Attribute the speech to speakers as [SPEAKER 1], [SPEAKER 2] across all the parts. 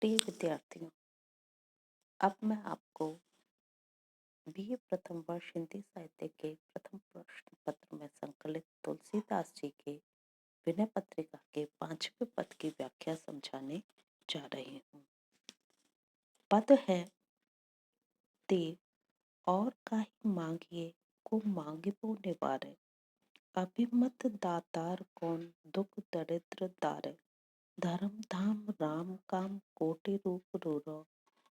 [SPEAKER 1] प्रिय विद्यार्थियों, अब मैं आपको बीए प्रथम वर्ष हिंदी साहित्य के प्रथम प्रश्न पत्र में संकलित तुलसीदास जी के विनय पत्रिका के 5वें पद की व्याख्या समझाने जा रही हूँ। पद है, देव और काहि मांगिए को मांगिबो निवारे, अभिमत दातार कौन दुख दरिद्र दारे, धर्म धाम राम काम कोटि रूप रूरो,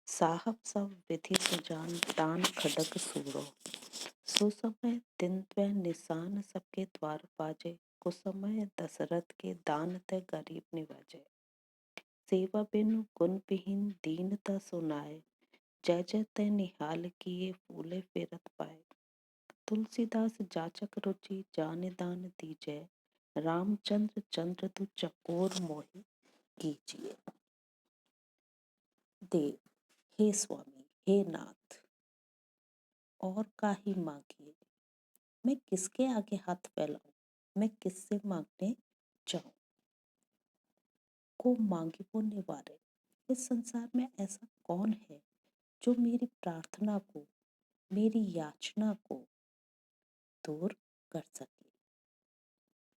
[SPEAKER 1] साहब सब विधि सुजान तान खडग सूरो, सुसमय दिन त्वै निशान सबके द्वार बाजे, कुसमय दशरथ के दान ते गरीब निवाजे, सेवा बिनु गुण विहीन दीनता सुनाए, जय जय ते निहाल किए फूले फेरत पाए, तुलसीदास जाचक रुचि जाने दान दीजै, रामचंद्र चंद्र तु चकोर मोहि कीजिए। देव, हे स्वामी, हे नाथ, और काहि मांगिए, मैं किसके आगे हाथ फैलाऊं, मैं किससे मांगने जाऊं। को मांगे वो निवारे, इस संसार में ऐसा कौन है जो मेरी प्रार्थना को, मेरी याचना को दूर कर सके।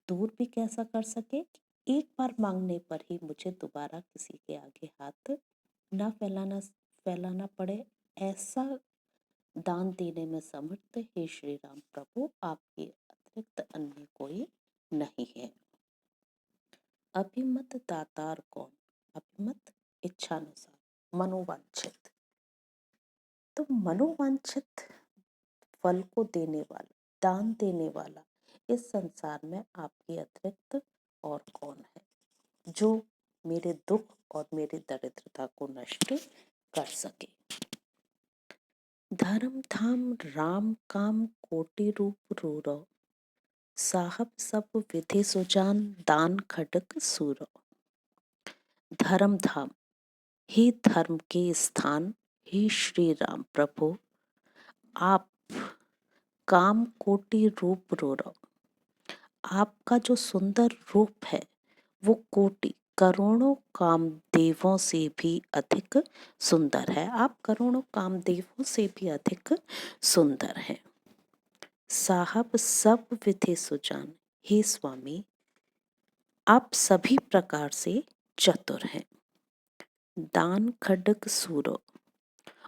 [SPEAKER 1] दूर भी कैसा कर सके कि एक बार मांगने पर ही मुझे दोबारा किसी के आगे हाथ ना फैलाना पड़े, ऐसा दान देने में समर्थ हे श्री राम प्रभु, आपके अतिरिक्त अन्य कोई नहीं है। अभिमत दातार कौन, अभिमत इच्छानुसार, मनोवांछित, तो मनोवांछित फल को देने वाला, दान देने वाला इस संसार में आपके अतिरिक्त और कौन है जो मेरे दुख और मेरी दरिद्रता को नष्ट कर सके। धर्म धाम राम काम कोटि रूप रूरो, साहब सब विधि सुजान दान खडग सूरो। धर्म धाम, हे धर्म के स्थान, हे श्री राम प्रभु, आप काम कोटि रूप रूरो, आपका जो सुंदर रूप है वो कोटि करोड़ों कामदेवों से भी अधिक सुंदर है। आप करोड़ों कामदेवों से भी अधिक सुंदर हैं। साहब सब विधि सुजान, हे स्वामी, आप सभी प्रकार से चतुर हैं। दान खड्ग सूरो,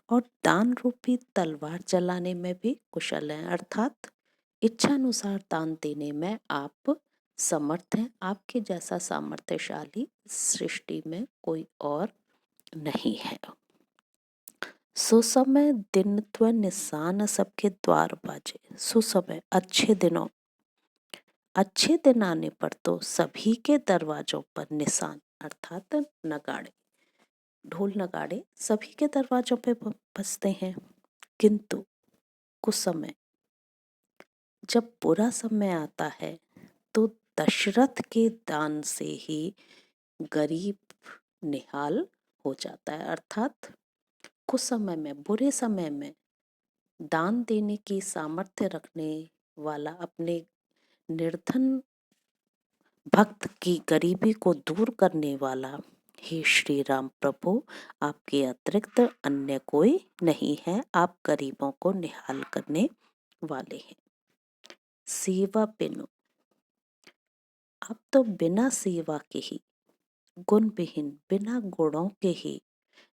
[SPEAKER 1] और दान रूपी तलवार चलाने में भी कुशल हैं, अर्थात इच्छानुसार दान देने में आप समर्थ हैं। आपके जैसा सामर्थ्यशाली सृष्टि में कोई और नहीं है। सुसमय दिन त्व निशान सबके द्वार बाजे, सुसमय अच्छे दिनों, अच्छे दिन आने पर तो सभी के दरवाजों पर निशान अर्थात नगाड़े, ढोल नगाड़े सभी के दरवाजों पे बजते हैं, किंतु कुछ समय, जब बुरा समय आता है तो दशरथ के दान से ही गरीब निहाल हो जाता है। अर्थात कुछ समय में, बुरे समय में दान देने की सामर्थ्य रखने वाला, अपने निर्धन भक्त की गरीबी को दूर करने वाला, हे श्री राम प्रभु, आपके अतिरिक्त अन्य कोई नहीं है। आप गरीबों को निहाल करने वाले हैं। सेवा बिनु, आप तो बिना सेवा के ही, गुण विहीन, बिना गुणों के ही,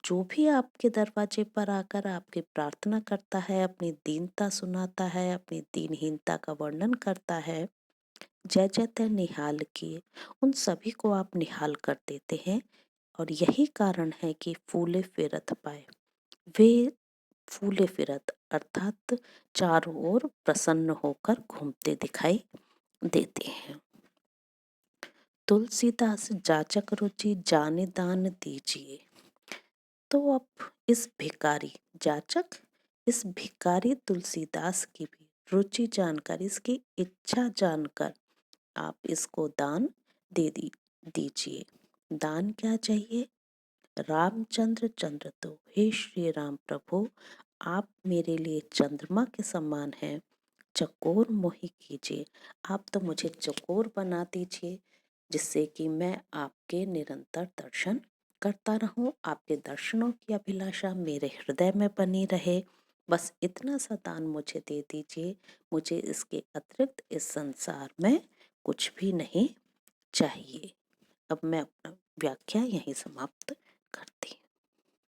[SPEAKER 1] जो भी आपके दरवाजे पर आकर आपकी प्रार्थना करता है, अपनी दीनता सुनाता है, अपनी दीनहीनता का वर्णन करता है, जय जय ते निहाल किए, उन सभी को आप निहाल कर देते हैं। और यही कारण है कि फूले फिरत पाए, वे फूले फिरत अर्थात चारों ओर प्रसन्न होकर घूमते दिखाई देते हैं। तुलसीदास जाचक रुचि जाने दान दीजिए, तो अब इस भिखारी, जाचक, इस भिखारी तुलसीदास की भी रुचि जानकर, इसकी इच्छा जानकर आप इसको दान दीजिए। दान क्या चाहिए? रामचंद्र चंद्र तो, हे श्री राम प्रभु, आप मेरे लिए चंद्रमा के समान हैं, चकोर मोहि कीजिए, आप तो मुझे चकोर बना दीजिए, जिससे कि मैं आपके निरंतर दर्शन करता रहूं, आपके दर्शनों की अभिलाषा मेरे हृदय में बनी रहे। बस इतना सा दान मुझे दे दीजिए, मुझे इसके अतिरिक्त इस संसार में कुछ भी नहीं चाहिए। अब मैं अपना व्याख्या यहीं समाप्त करती हूँ।